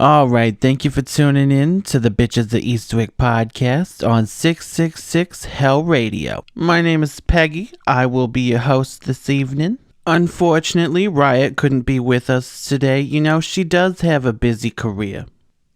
All right, thank you for tuning in to the Bitches of Eastwick podcast on 666 Hell Radio. My name is Peggy. I will be your host this evening. Unfortunately, Riot couldn't be with us today. You know, she does have a busy career.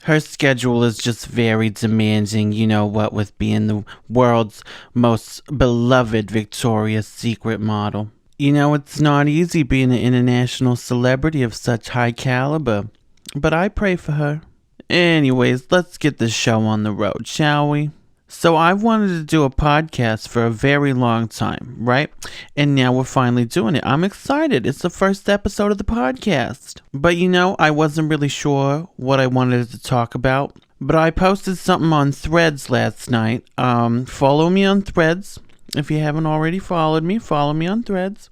Her schedule is just very demanding, you know what, with being the world's most beloved Victoria's Secret model. You know, it's not easy being an international celebrity of such high caliber. But I pray for her. Anyways, let's get this show on the road, shall we? So I've wanted to do a podcast for a very long time, right? And now we're finally doing it. I'm excited. It's the first episode of the podcast. But you know, I wasn't really sure what I wanted to talk about. But I posted something on Threads last night. Follow me on Threads. If you haven't already followed me, follow me on Threads.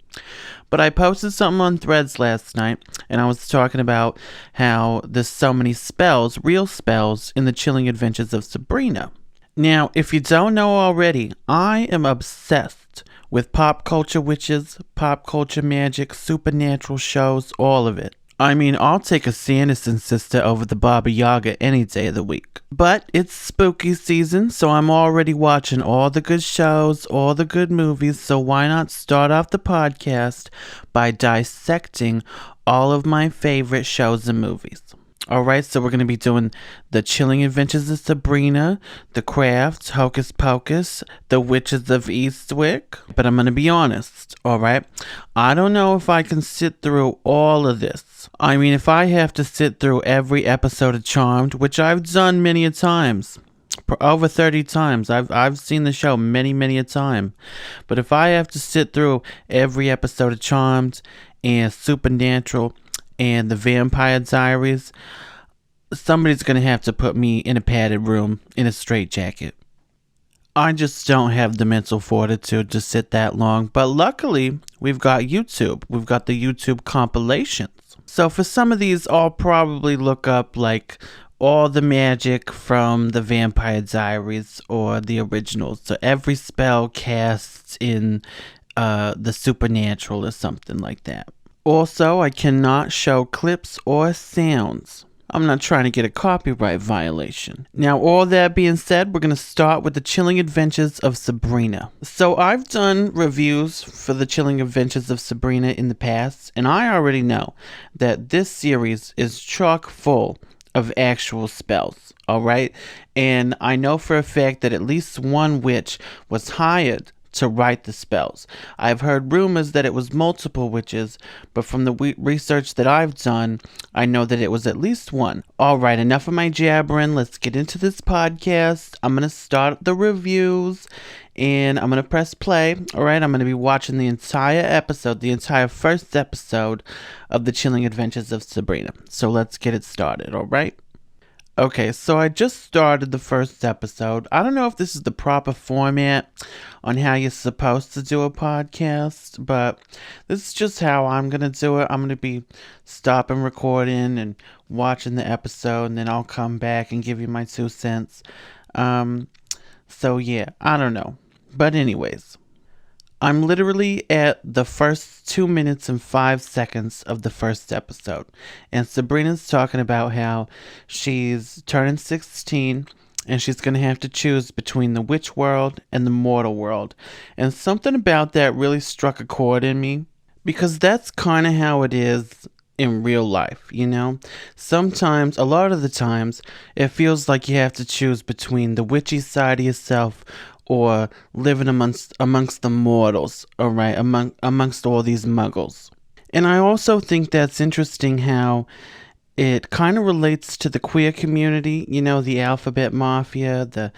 But I posted something on Threads last night, and I was talking about how there's so many spells, real spells, in the Chilling Adventures of Sabrina. Now, if you don't know already, I am obsessed with pop culture witches, pop culture magic, supernatural shows, all of it. I mean, I'll take a Sanderson sister over the Baba Yaga any day of the week. But it's spooky season, so I'm already watching all the good shows, all the good movies, so why not start off the podcast by dissecting all of my favorite shows and movies. Alright, so we're going to be doing The Chilling Adventures of Sabrina, The Craft, Hocus Pocus, The Witches of Eastwick. But I'm going to be honest, alright? I don't know if I can sit through all of this. I mean, if I have to sit through every episode of Charmed, which I've done many a times, over 30 times. I've seen the show many a time. But if I have to sit through every episode of Charmed and Supernatural and the Vampire Diaries, somebody's going to have to put me in a padded room in a straitjacket. I just don't have the mental fortitude to sit that long. But luckily, we've got YouTube. We've got the YouTube compilations. So for some of these, I'll probably look up like all the magic from the Vampire Diaries or the originals. So every spell cast in the Supernatural or something like that. Also, I cannot show clips or sounds. I'm not trying to get a copyright violation. Now, all that being said, we're going to start with The Chilling Adventures of Sabrina. So I've done reviews for The Chilling Adventures of Sabrina in the past, and I already know that this series is chock full of actual spells, alright? And I know for a fact that at least one witch was hired to write the spells. I've heard rumors that it was multiple witches, but from the research that I've done, I know that it was at least one. Alright, enough of my jabbering. Let's get into this podcast. I'm going to start the reviews, and I'm going to press play. Alright, I'm going to be watching the entire episode, the entire first episode of The Chilling Adventures of Sabrina. So let's get it started, alright? Okay, so I just started the first episode. I don't know if this is the proper format on how you're supposed to do a podcast, but this is just how I'm going to do it. I'm going to be stopping recording and watching the episode, and then I'll come back and give you my 2 cents. So yeah, I don't know. But anyways, I'm literally at the first 2 minutes and 5 seconds of the first episode. And Sabrina's talking about how she's turning 16 and she's going to have to choose between the witch world and the mortal world. And something about that really struck a chord in me, because that's kind of how it is in real life, you know? Sometimes, a lot of the times, it feels like you have to choose between the witchy side of yourself or living amongst the mortals, alright, amongst all these muggles. And I also think that's interesting how it kind of relates to the queer community, you know, the alphabet mafia, the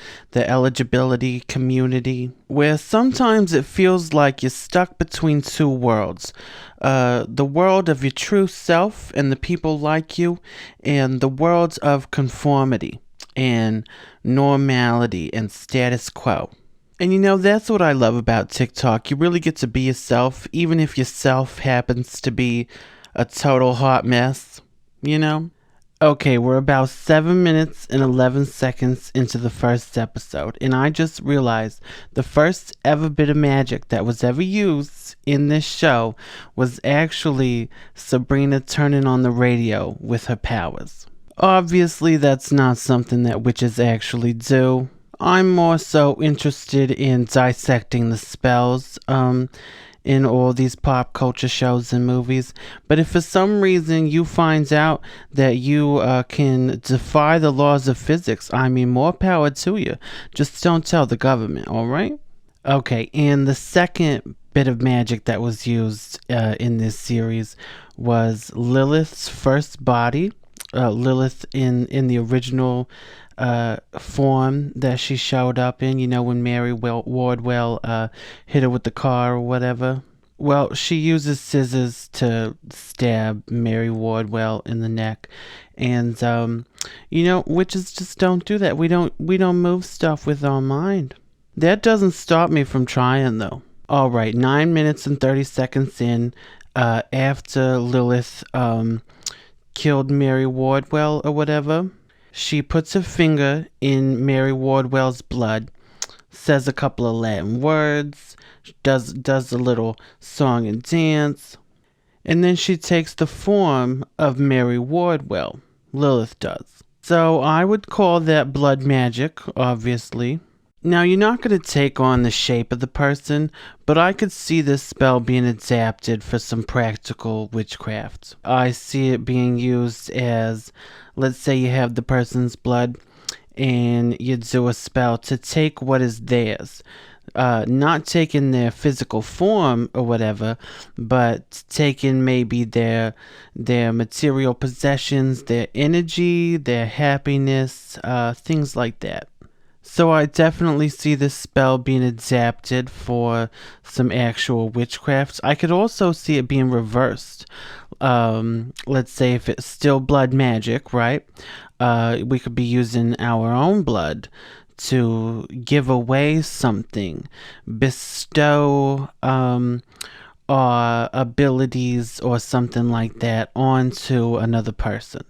eligibility community, where sometimes it feels like you're stuck between two worlds. The world of your true self and the people like you, and the world of conformity and normality and status quo. And you know, that's what I love about TikTok. You really get to be yourself, even if yourself happens to be a total hot mess, you know? Okay, we're about 7 minutes and 11 seconds into the first episode, and I just realized the first ever bit of magic that was ever used in this show was actually Sabrina turning on the radio with her powers. Obviously, that's not something that witches actually do. I'm more so interested in dissecting the spells in all these pop culture shows and movies. But if for some reason you find out that you can defy the laws of physics, I mean, more power to you. Just don't tell the government, all right? Okay, and the second bit of magic that was used in this series was Lilith's first body. Lilith in the original form that she showed up in, you know, when Wardwell hit her with the car or whatever. Well, she uses scissors to stab Mary Wardwell in the neck, and you know, witches just don't do that. We don't move stuff with our mind. That doesn't stop me from trying, though. All right, 9 minutes and 30 seconds in, after Lilith killed Mary Wardwell or whatever, she puts her finger in Mary Wardwell's blood, says a couple of Latin words, does a little song and dance, and then she takes the form of Mary Wardwell. Lilith does. So I would call that blood magic, obviously. Now, you're not going to take on the shape of the person, but I could see this spell being adapted for some practical witchcraft. I see it being used as, let's say you have the person's blood and you do a spell to take what is theirs. Not taking their physical form or whatever, but taking maybe their material possessions, their energy, their happiness, things like that. So I definitely see this spell being adapted for some actual witchcraft. I could also see it being reversed. Let's say if it's still blood magic, right? We could be using our own blood to give away something, bestow our abilities or something like that onto another person.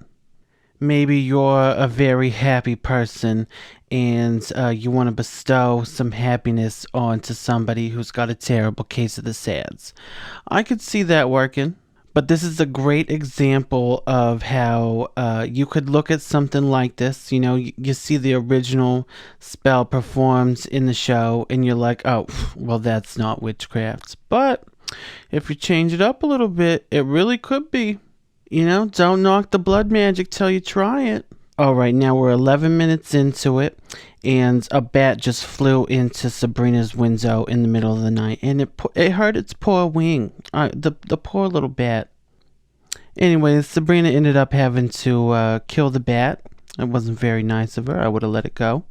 Maybe you're a very happy person and you want to bestow some happiness onto somebody who's got a terrible case of the SADS. I could see that working. But this is a great example of how you could look at something like this. You know, you see the original spell performed in the show and you're like, oh, well, that's not witchcraft. But if you change it up a little bit, it really could be. You know, don't knock the blood magic till you try it. All right, now we're 11 minutes into it, and a bat just flew into Sabrina's window in the middle of the night, and it hurt its poor wing. The poor little bat. Anyway, Sabrina ended up having to kill the bat. It wasn't very nice of her. I would have let it go.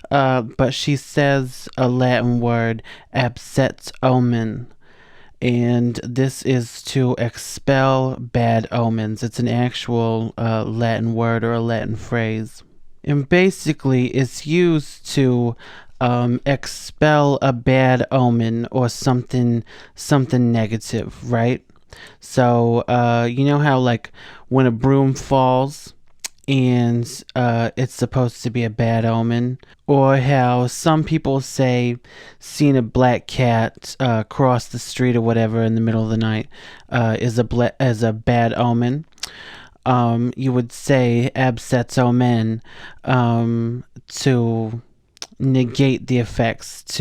But she says a Latin word, abset omen. And this is to expel bad omens. It's an actual Latin word or a Latin phrase. And basically, it's used to expel a bad omen or something negative, right? So, you know how, like, when a broom falls and it's supposed to be a bad omen, or how some people say seeing a black cat cross the street or whatever in the middle of the night is a bad omen. You would say absets omen to negate the effects.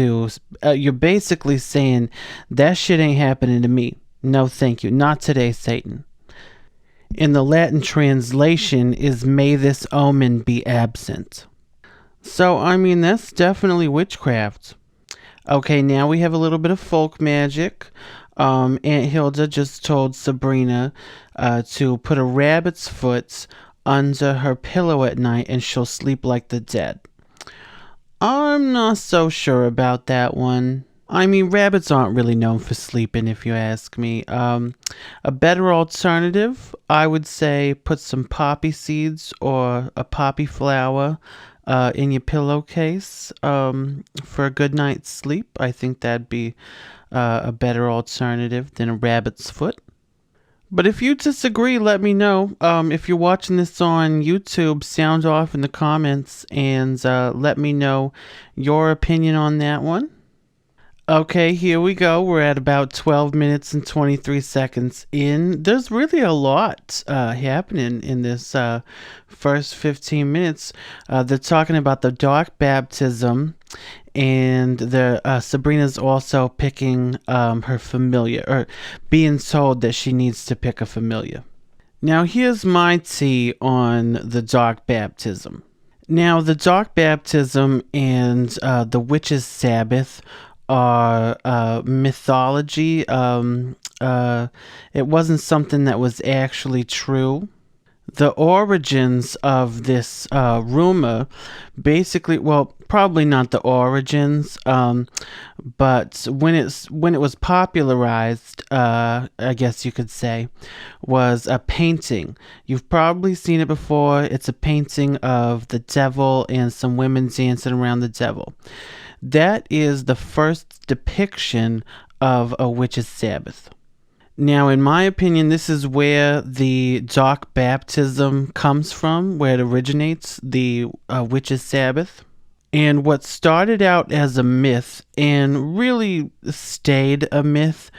You're basically saying that shit ain't happening to me. No, thank you. Not today, Satan. In the Latin translation is may this omen be absent. So, I mean, that's definitely witchcraft. Okay, now we have a little bit of folk magic. Aunt Hilda just told Sabrina to put a rabbit's foot under her pillow at night and she'll sleep like the dead. I'm not so sure about that one. I mean, rabbits aren't really known for sleeping, if you ask me. A better alternative, I would say put some poppy seeds or a poppy flower in your pillowcase for a good night's sleep. I think that'd be a better alternative than a rabbit's foot. But if you disagree, let me know. If you're watching this on YouTube, sound off in the comments and let me know your opinion on that one. Okay, here we go. We're at about 12 minutes and 23 seconds in. There's really a lot happening in this first 15 minutes. They're talking about the dark baptism, and the Sabrina's also picking her familiar, or being told that she needs to pick a familiar. Now, here's my tea on the dark baptism. Now, the dark baptism and the witch's Sabbath are mythology. It wasn't something that was actually true. The origins of this rumor, basically, well, probably not the origins, but when it was popularized, I guess you could say, was a painting. You've probably seen it before. It's a painting of the devil and some women dancing around the devil. That is the first depiction of a witch's Sabbath. Now, in my opinion, this is where the dark baptism comes from, where it originates, the witch's Sabbath. And what started out as a myth and really stayed a myth,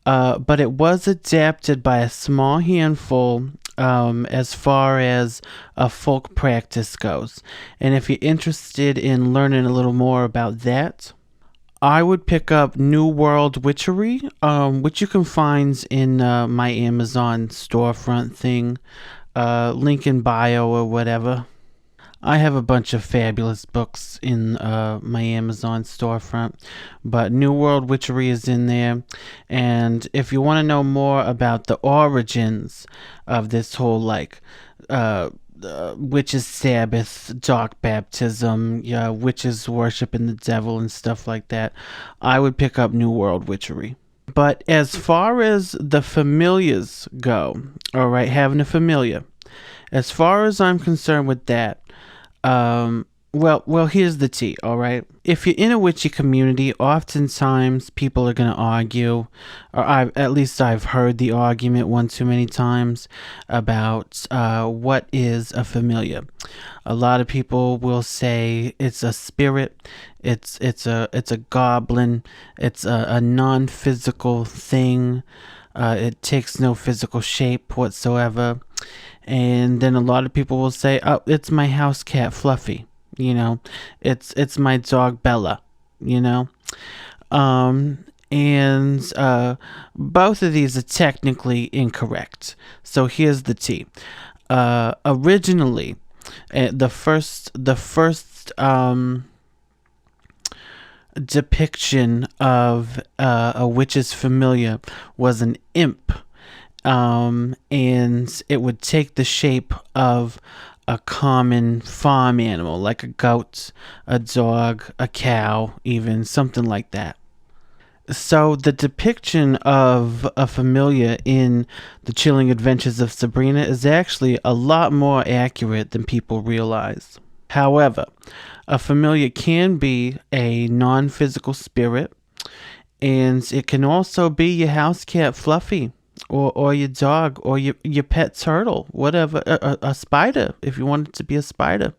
but it was adapted by a small handful as far as a folk practice goes. And if you're interested in learning a little more about that, I would pick up New World Witchery, which you can find in my Amazon storefront thing, link in bio or whatever. I have a bunch of fabulous books in my Amazon storefront, but New World Witchery is in there. And if you want to know more about the origins of this whole, witches' Sabbath, dark baptism, witches worshiping the devil and stuff like that, I would pick up New World Witchery. But as far as the familiars go, all right, having a familiar, as far as I'm concerned with that, well, here's the tea, all right? If you're in a witchy community, oftentimes people are going to argue, or at least I've heard the argument one too many times about what is a familiar. A lot of people will say it's a spirit, it's a goblin, it's a non-physical thing. It takes no physical shape whatsoever. And then a lot of people will say, "Oh, it's my house cat Fluffy." It's my dog Bella. And both of these are technically incorrect. So here's the tea. Originally, the first depiction of a witch's familiar was an imp. And it would take the shape of a common farm animal, like a goat, a dog, a cow, even something like that. So the depiction of a familiar in The Chilling Adventures of Sabrina is actually a lot more accurate than people realize. However, a familiar can be a non-physical spirit, and it can also be your house cat Fluffy, or your dog, or your pet turtle, whatever, a spider, if you want it to be a spider.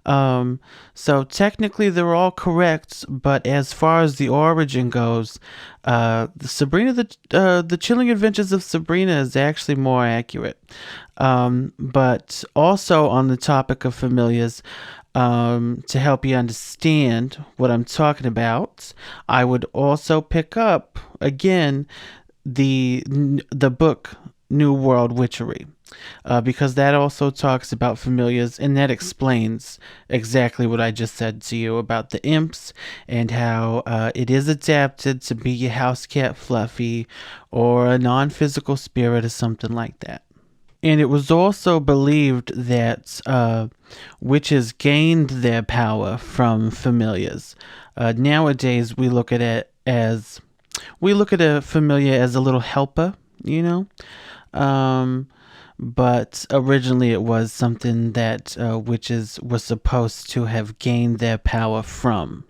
So technically they're all correct, but as far as the origin goes, the Chilling Adventures of Sabrina is actually more accurate. But also on the topic of familiars, to help you understand what I'm talking about, I would also pick up again the book New World Witchery, because that also talks about familiars, and that explains exactly what I just said to you about the imps and how it is adapted to be your house cat Fluffy or a non-physical spirit or something like that. And it was also believed that witches gained their power from familiars. Nowadays, we look at a familiar as a little helper, but originally it was something that witches were supposed to have gained their power from.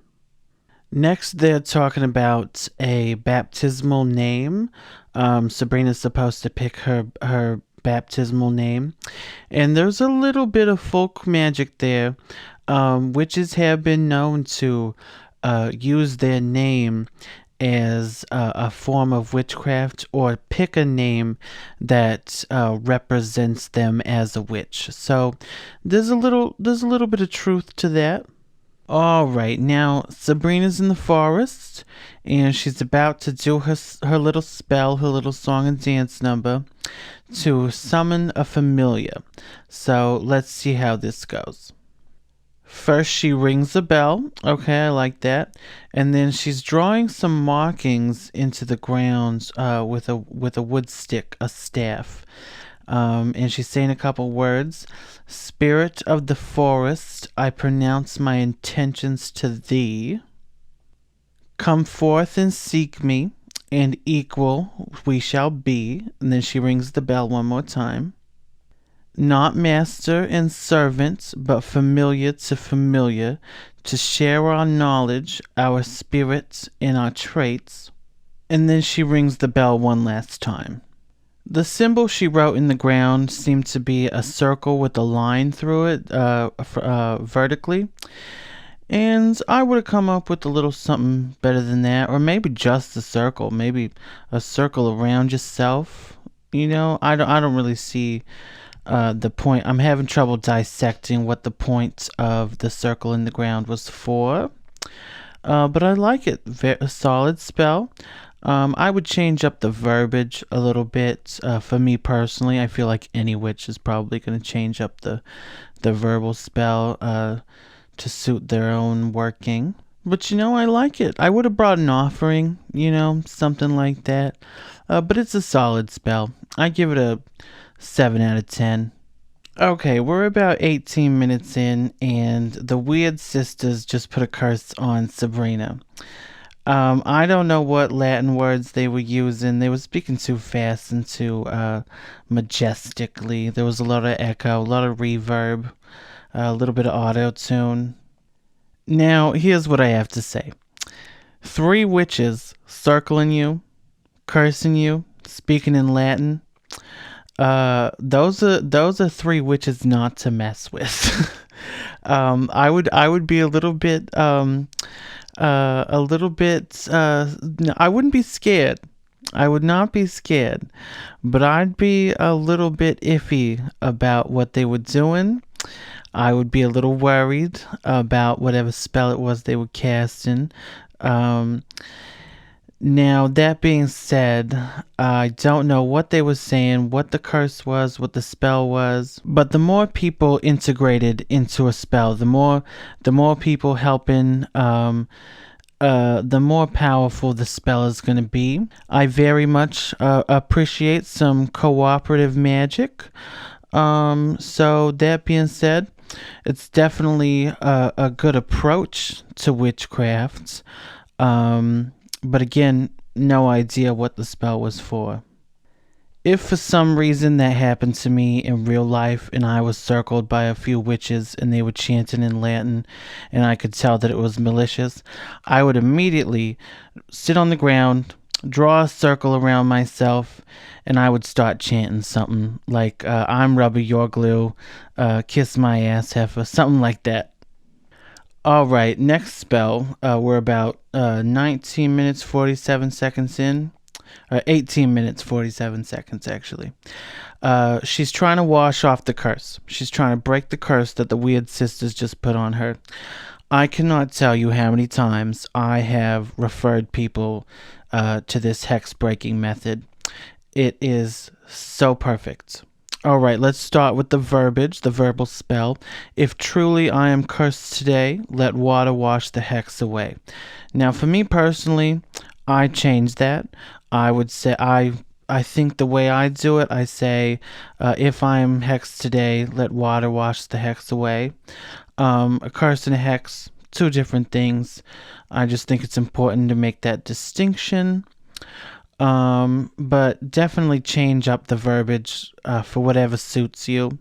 Next, they're talking about a baptismal name. Sabrina's supposed to pick her baptismal name, and there's a little bit of folk magic there. Witches have been known to use their name as a form of witchcraft, or pick a name that represents them as a witch. So there's a little bit of truth to that. All right, now Sabrina's in the forest, and she's about to do her little spell, her little song and dance number to summon a familiar. So let's see how this goes. First, she rings a bell. Okay, I like that. And then she's drawing some markings into the ground with a wood stick, a staff. And she's saying a couple words. Spirit of the forest, I pronounce my intentions to thee. Come forth and seek me, and equal we shall be. And then she rings the bell one more time. Not master and servant, but familiar to familiar, to share our knowledge, our spirits, and our traits. And then she rings the bell one last time. The symbol she wrote in the ground seemed to be a circle with a line through it vertically. And I would have come up with a little something better than that, or maybe just a circle, maybe a circle around yourself. You know, I don't really see the point. I'm having trouble dissecting what the point of the circle in the ground was for. But I like it. A solid spell. I would change up the verbiage a little bit. For me personally, I feel like any witch is probably going to change up the verbal spell to suit their own working. But I like it. I would have brought an offering, something like that. But it's a solid spell. I give it a 7 out of 10. Okay, we're about 18 minutes in, and the Weird Sisters just put a curse on Sabrina. I don't know what Latin words they were using. They were speaking too fast and too majestically. There was a lot of echo, a lot of reverb, a little bit of auto-tune. Now, here's what I have to say. 3 witches circling you, cursing you, speaking in Latin. Those are 3 witches not to mess with. I would be a little bit no, I wouldn't be scared. I would not be scared, but I'd be a little bit iffy about what they were doing. I would be a little worried about whatever spell it was they were casting. Now, that being said, I don't know what they were saying, what the curse was, what the spell was, but the more people integrated into a spell, the more people helping, the more powerful the spell is going to be. I very much appreciate some cooperative magic. So that being said, it's definitely a good approach to witchcraft. But again, no idea what the spell was for. If for some reason that happened to me in real life and I was circled by a few witches and they were chanting in Latin and I could tell that it was malicious, I would immediately sit on the ground, draw a circle around myself, and I would start chanting something like, I'm rubber, you're glue, kiss my ass heifer, something like that. Alright, next spell. We're about 19 minutes 47 seconds in. 18 minutes 47 seconds actually. She's trying to wash off the curse. She's trying to break the curse that the Weird Sisters just put on her. I cannot tell you how many times I have referred people to this hex breaking method. It is so perfect. Alright, let's start with the verbiage, the verbal spell. If truly I am cursed today, let water wash the hex away. Now, for me personally, I change that. I would say, I think the way I do it, I say, if I am hexed today, let water wash the hex away. A curse and a hex, 2 different things. I just think it's important to make that distinction. But definitely change up the verbiage for whatever suits you.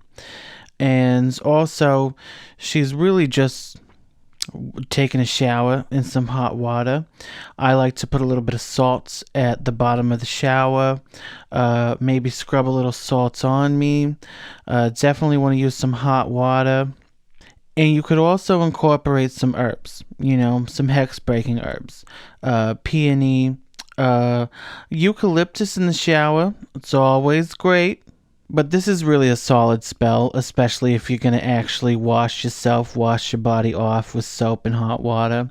And also, she's really just taking a shower in some hot water. I like to put a little bit of salt at the bottom of the shower. Maybe scrub a little salt on me. Definitely want to use some hot water. And you could also incorporate some herbs, some hex breaking herbs. Peony, eucalyptus in the shower. It's always great. But this is really a solid spell, especially if you're going to actually wash your body off with soap and hot water.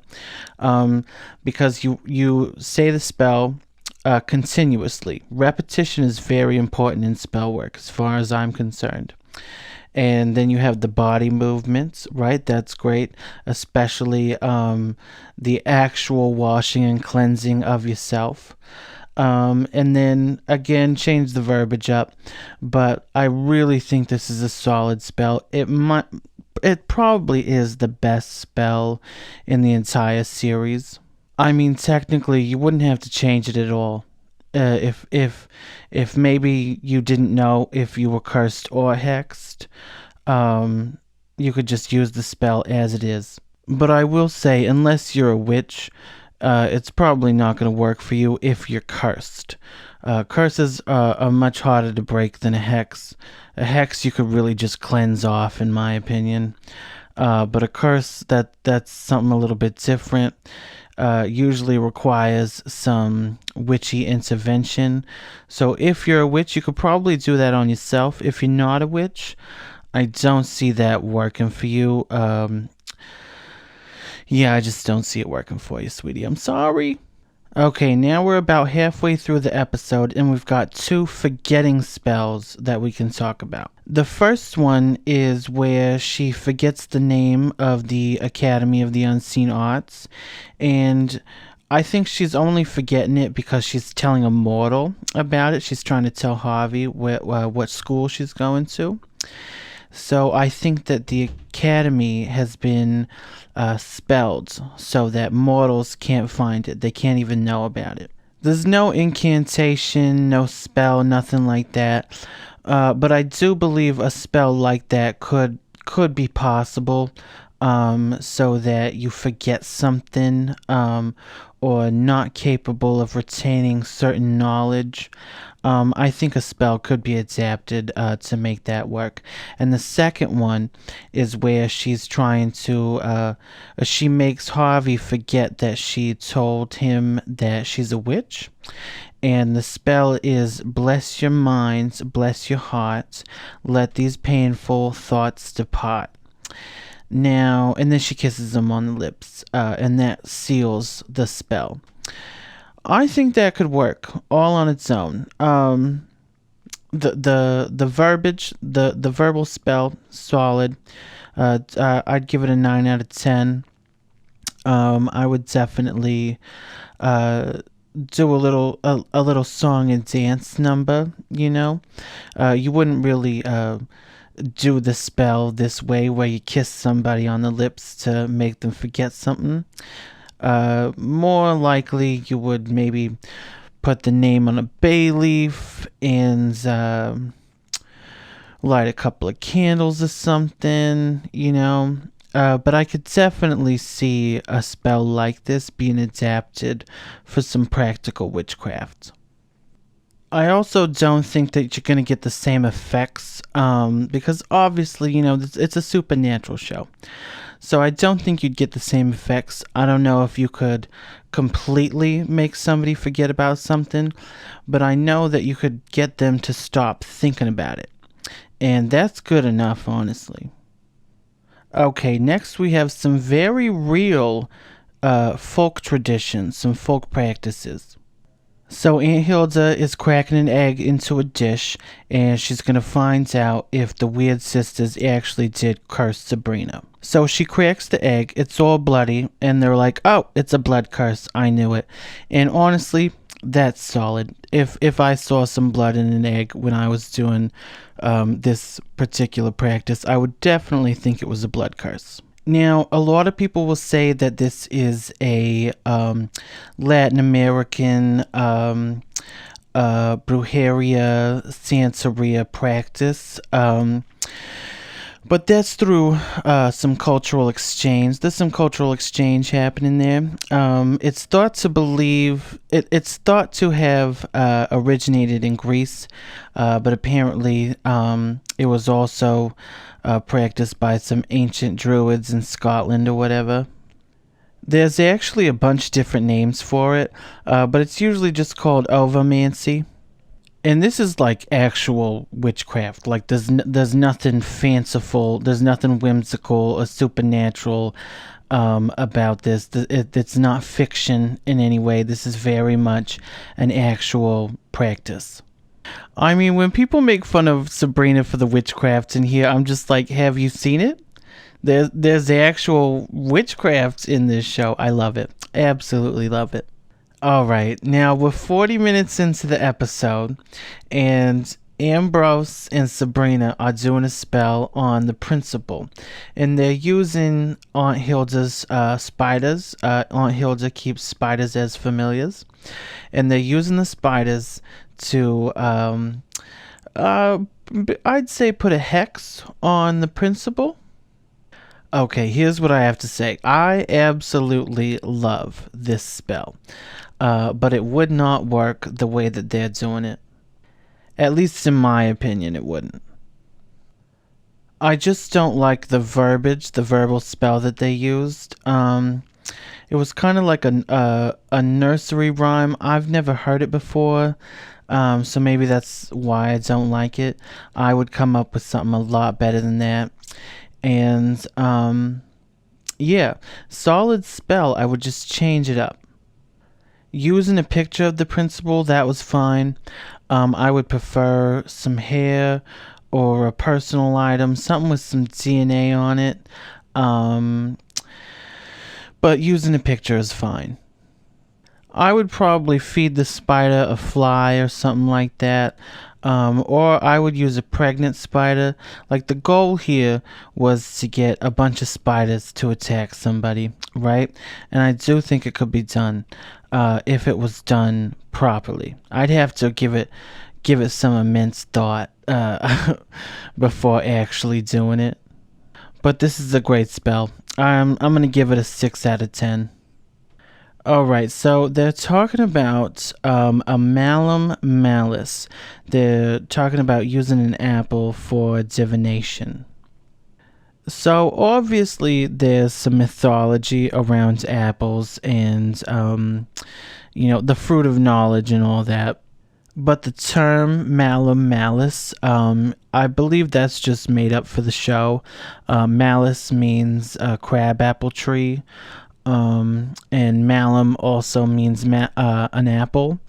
Because you say the spell continuously. Repetition is very important in spell work, as far as I'm concerned. And then you have the body movements, right? That's great, especially the actual washing and cleansing of yourself. And then again, change the verbiage up. But I really think this is a solid spell. It probably is the best spell in the entire series. I mean, technically, you wouldn't have to change it at all. If maybe you didn't know if you were cursed or hexed, you could just use the spell as it is. But I will say, unless you're a witch, it's probably not going to work for you if you're cursed. Curses are much harder to break than a hex. A hex you could really just cleanse off, in my opinion. But a curse, that's something a little bit different. Usually requires some witchy intervention. So if you're a witch, you could probably do that on yourself. If you're not a witch, I don't see that working for you. Yeah, I just don't see it working for you, sweetie. I'm sorry. Okay, now we're about halfway through the episode, and we've got 2 forgetting spells that we can talk about. The first one is where she forgets the name of the Academy of the Unseen Arts, and I think she's only forgetting it because she's telling a mortal about it. She's trying to tell Harvey what school she's going to. So I think that the Academy has been spelled so that mortals can't find it. They can't even know about it. There's no incantation, no spell, nothing like that. But I do believe a spell like that could be possible, so that you forget something, or not capable of retaining certain knowledge. I think a spell could be adapted to make that work. And the second one is where she's trying to, she makes Harvey forget that she told him that she's a witch. And the spell is, bless your minds, bless your hearts, let these painful thoughts depart. Now, and then she kisses him on the lips, and that seals the spell. I think that could work all on its own. The verbiage, the verbal spell, solid. I'd give it a 9 out of 10. I would definitely do a little song and dance number. You wouldn't really do the spell this way, where you kiss somebody on the lips to make them forget something. More likely you would maybe put the name on a bay leaf and light a couple of candles or something, but I could definitely see a spell like this being adapted for some practical witchcraft. I also don't think that you're going to get the same effects, because obviously, it's a supernatural show. So I don't think you'd get the same effects. I don't know if you could completely make somebody forget about something, but I know that you could get them to stop thinking about it. And that's good enough, honestly. Okay, next we have some very real folk traditions, some folk practices. So Aunt Hilda is cracking an egg into a dish, and she's going to find out if the weird sisters actually did curse Sabrina. So she cracks the egg, it's all bloody, and they're like, oh, it's a blood curse, I knew it. And honestly, that's solid. If I saw some blood in an egg when I was doing this particular practice, I would definitely think it was a blood curse. Now, a lot of people will say that this is a Latin American brujeria, Santeria practice. But that's through some cultural exchange. There's some cultural exchange happening there. It's thought to it's thought to have originated in Greece, but apparently it was also practiced by some ancient druids in Scotland or whatever. There's actually a bunch of different names for it, but it's usually just called ovomancy. And this is like actual witchcraft. Like there's nothing fanciful, there's nothing whimsical or supernatural about this. It's not fiction in any way. This is very much an actual practice. I mean, when people make fun of Sabrina for the witchcraft in here, I'm just like, have you seen it? There's the actual witchcraft in this show. I love it. Absolutely love it. All right, now we're 40 minutes into the episode, and Ambrose and Sabrina are doing a spell on the principal, and they're using Aunt Hilda's spiders. Aunt Hilda keeps spiders as familiars, and they're using the spiders to, I'd say, put a hex on the principal. Okay, here's what I have to say. I absolutely love this spell. But it would not work the way that they're doing it. At least in my opinion, it wouldn't. I just don't like the verbiage, the verbal spell that they used. It was kind of like a nursery rhyme. I've never heard it before, so maybe that's why I don't like it. I would come up with something a lot better than that. And yeah, solid spell. I would just change it up. Using a picture of the principal, that was fine. I would prefer some hair or a personal item, something with some DNA on it. But using a picture is fine. I would probably feed the spider a fly or something like that. Or I would use a pregnant spider. Like, the goal here was to get a bunch of spiders to attack somebody, right? And I do think it could be done if it was done properly. I'd have to give it some immense thought before actually doing it. But this is a great spell. I'm gonna give it a 6 out of 10. Alright, so they're talking about a malum malice. They're talking about using an apple for divination. So obviously there's some mythology around apples and, the fruit of knowledge and all that. But the term malum malice, I believe that's just made up for the show. Malice means crab apple tree. And malum also means an apple.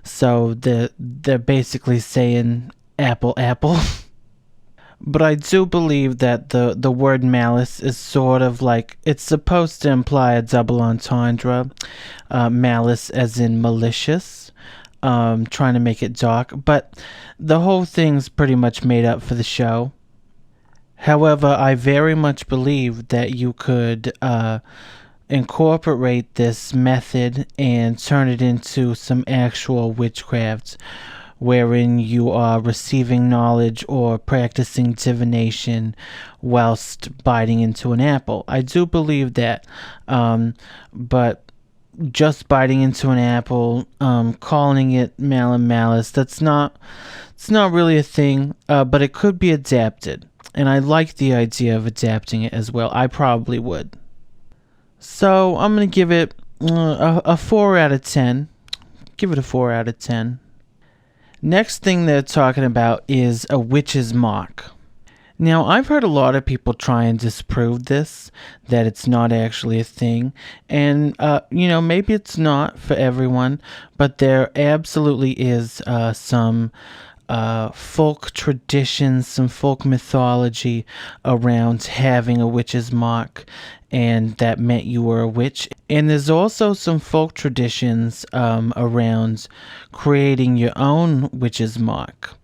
So they're basically saying apple. But I do believe that the word malice is sort of like, it's supposed to imply a double entendre. Malice as in malicious, trying to make it dark. But the whole thing's pretty much made up for the show. However, I very much believe that you could incorporate this method and turn it into some actual witchcraft, wherein you are receiving knowledge or practicing divination whilst biting into an apple. I do believe that, but just biting into an apple, calling it malum malice, it's not really a thing, but it could be adapted, and I like the idea of adapting it as well. I probably would. So I'm going to give it a 4 out of 10. Give it a 4 out of 10. Next thing they're talking about is a witch's mark. Now, I've heard a lot of people try and disprove this, that it's not actually a thing. And, maybe it's not for everyone, but there absolutely is some folk traditions, some folk mythology around having a witch's mark, and that meant you were a witch. And there's also some folk traditions around creating your own witch's mark.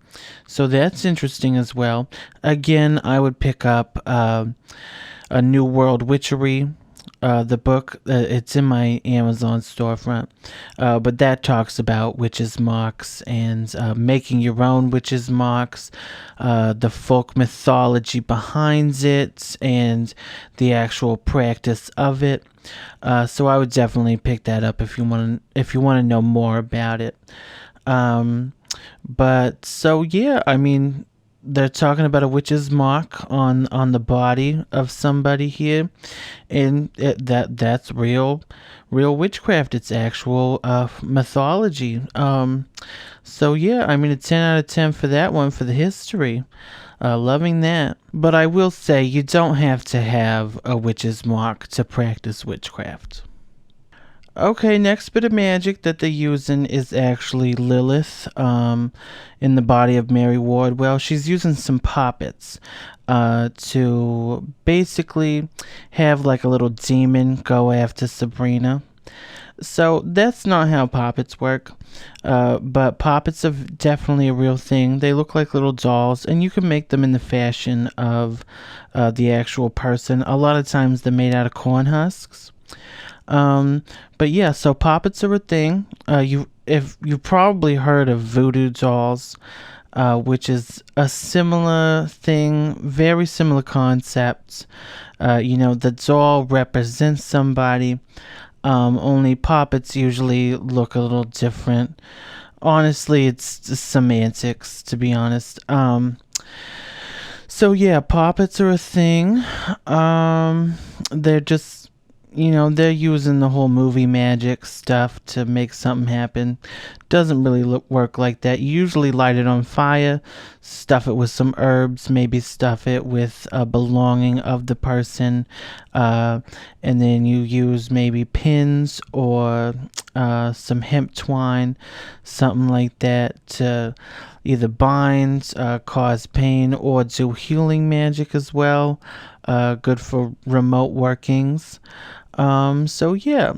So that's interesting as well. Again, I would pick up a New World Witchery the book, it's in my Amazon storefront, but that talks about witches' marks and making your own witches' marks, the folk mythology behind it, and the actual practice of it. So I would definitely pick that up if you want to know more about it. But so yeah, I mean, they're talking about a witch's mark on the body of somebody here, and that's real witchcraft. It's actual mythology. So yeah, I mean, a 10 out of 10 for that one, for the history. Loving that. But I will say, you don't have to have a witch's mark to practice witchcraft. Okay, next bit of magic that they're using is actually Lilith, in the body of Mary Wardwell. She's using some poppets to basically have like a little demon go after Sabrina. So that's not how poppets work, but poppets are definitely a real thing. They look like little dolls, and you can make them in the fashion of the actual person. A lot of times they're made out of corn husks. But yeah, so poppets are a thing. You've probably heard of voodoo dolls, which is a similar thing, very similar concept. The doll represents somebody. Only poppets usually look a little different. Honestly, it's just semantics, to be honest. So yeah, poppets are a thing. They're just, they're using the whole movie magic stuff to make something happen. Doesn't really work like that. You usually light it on fire, stuff it with some herbs, maybe stuff it with a belonging of the person, and then you use maybe pins or some hemp twine, something like that, to either bind, cause pain, or do healing magic as well. Good for remote workings. So yeah,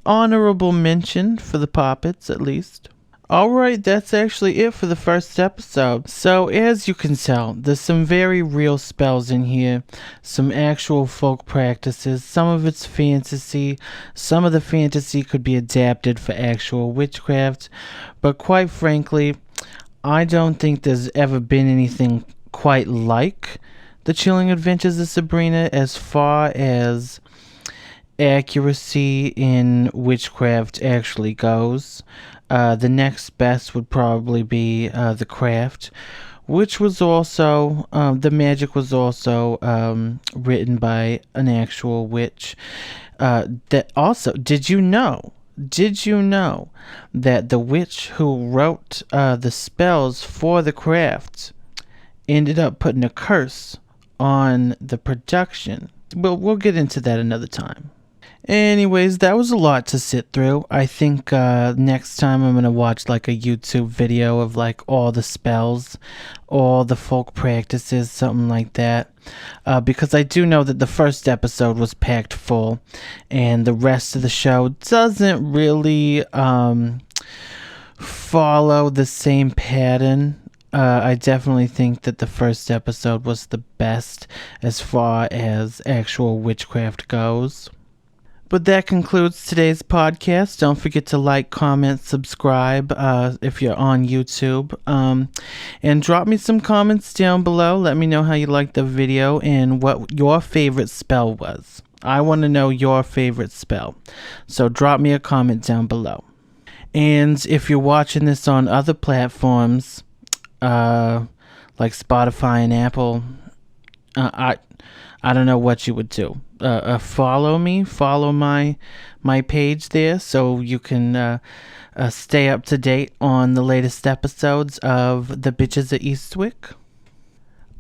honorable mention for the poppets, at least. Alright, that's actually it for the first episode. So, as you can tell, there's some very real spells in here, some actual folk practices, some of it's fantasy, some of the fantasy could be adapted for actual witchcraft, but quite frankly, I don't think there's ever been anything quite like The Chilling Adventures of Sabrina as far as accuracy in witchcraft actually goes. The next best would probably be The Craft, which was also, the magic was also written by an actual witch. That also, did you know that the witch who wrote the spells for The Craft ended up putting a curse on the production? We'll get into that another time. Anyways, that was a lot to sit through. I think next time I'm going to watch like a YouTube video of like all the spells, all the folk practices, something like that. Because I do know that the first episode was packed full, and the rest of the show doesn't really follow the same pattern. I definitely think that the first episode was the best as far as actual witchcraft goes. But that concludes today's podcast. Don't forget to like, comment, subscribe if you're on YouTube. And drop me some comments down below. Let me know how you liked the video and what your favorite spell was. I want to know your favorite spell. So drop me a comment down below. And if you're watching this on other platforms, like Spotify and Apple, I don't know what you would do. Follow my page there so you can stay up to date on the latest episodes of the Bitches of Eastwick.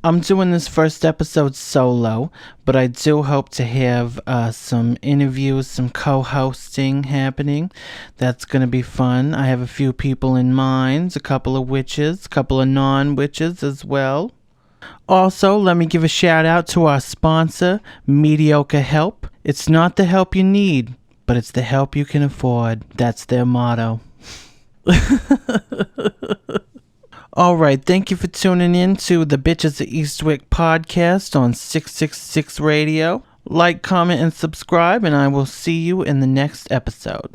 I'm doing this first episode solo, but I do hope to have some interviews, some co-hosting happening. That's going to be fun. I have a few people in mind, a couple of witches, a couple of non-witches as well. Also, let me give a shout out to our sponsor, Mediocre Help. It's not the help you need, but it's the help you can afford. That's their motto. Alright, thank you for tuning in to the Bitches of Eastwick podcast on 666 Radio. Like, comment, and subscribe, and I will see you in the next episode.